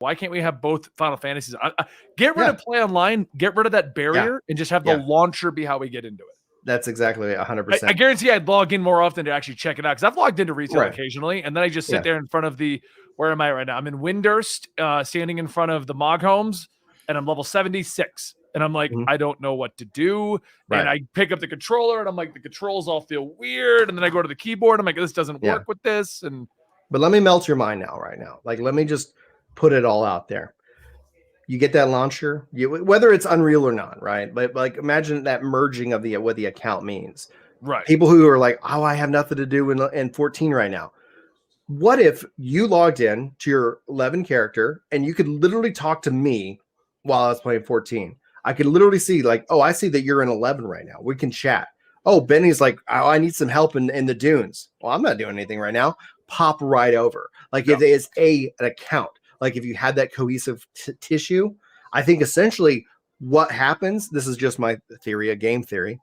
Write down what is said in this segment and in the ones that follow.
Why can't we have both Final Fantasies? Get rid of play online, get rid of that barrier, and just have the launcher be how we get into it. That's exactly 100%. I guarantee I'd log in more often to actually check it out, because I've logged into retail occasionally, and then I just sit there in front of the, where am I right now? I'm in Windurst, standing in front of the Mog Homes, and I'm level 76. And I'm like, I don't know what to do. And I pick up the controller, and I'm like, the controls all feel weird. And then I go to the keyboard. I'm like, this doesn't work with this. But let me melt your mind now, right now. Like, let me just put it all out there. You get that launcher, whether it's Unreal or not, right? But like, imagine that merging of what the account means. Right. People who are like, oh, I have nothing to do in 14 right now. What if you logged in to your 11 character and you could literally talk to me while I was playing 14? I could literally see like, oh, I see that you're in 11 right now. We can chat. Oh, Benny's like, oh, I need some help in the dunes. Well, I'm not doing anything right now. Pop right over. Like it is an account. Like if you had that cohesive tissue, I think essentially what happens, this is just my theory, a game theory,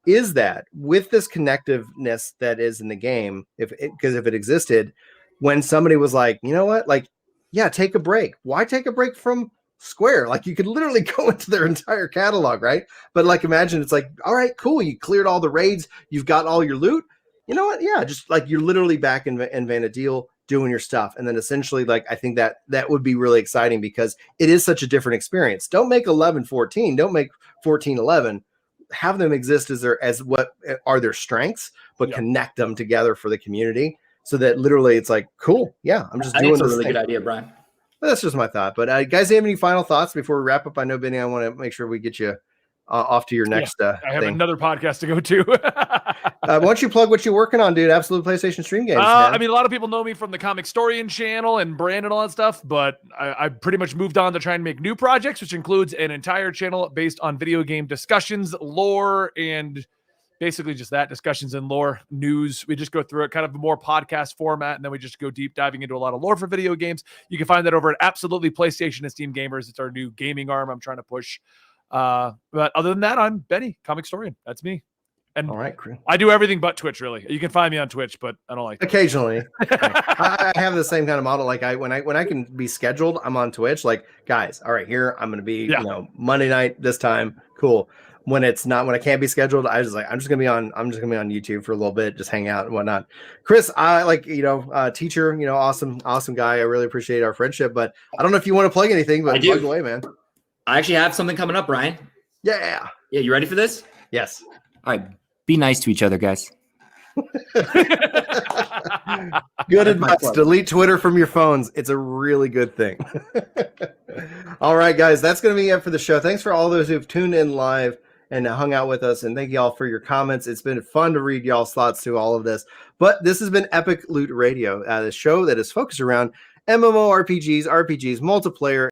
is that with this connectiveness that is in the game, because if it existed, when somebody was like, you know what, like, yeah, take a break. Why take a break from Square? Like you could literally go into their entire catalog, right? But like imagine it's like, all right, cool, you cleared all the raids, you've got all your loot. You know what? Yeah, just like you're literally back in Vanadil doing your stuff. And then essentially, like, I think that would be really exciting because it is such a different experience. Don't make 11 14. Don't make 14 11. Have them exist as what are their strengths, but connect them together for the community so that literally it's like, cool. Yeah, I'm just doing this. That's a really good idea, Brian. But that's just my thought. But guys, have any final thoughts before we wrap up? I know, Benny, I want to make sure we get you off to your next I have another podcast to go to. Why don't you plug what you're working on, dude? Absolute PlayStation Stream Games. I mean, a lot of people know me from the Comic Storian channel and brand and all that stuff, but I pretty much moved on to try and make new projects, which includes an entire channel based on video game discussions, lore, and basically just that, discussions and lore news. We just go through it kind of a more podcast format, and then we just go deep diving into a lot of lore for video games. You can find that over at Absolutely PlayStation and Steam Gamers. It's our new gaming arm I'm trying to push. But other than that, I'm Benny, Comic Storian. That's me. And all right, I do everything but Twitch, really. You can find me on Twitch, but I don't like that. Occasionally. I have the same kind of model. Like when I can be scheduled, I'm on Twitch. Like, guys, all right, here I'm gonna be, Monday night this time. Cool. When it's not, when I can't be scheduled, I'm just gonna be on YouTube for a little bit, just hang out and whatnot. Chris, I teacher, awesome guy. I really appreciate our friendship, but I don't know if you want to plug anything, but plug away, man. I actually have something coming up, Brian. Yeah. Yeah, you ready for this? Yes. All right. Be nice to each other, guys. Good advice. Delete Twitter from your phones. It's a really good thing. All right, guys, that's going to be it for the show. Thanks for all those who've tuned in live and hung out with us. And thank you all for your comments. It's been fun to read y'all's thoughts to all of this. But this has been Epic Loot Radio, the show that is focused around MMORPGs, RPGs, multiplayer,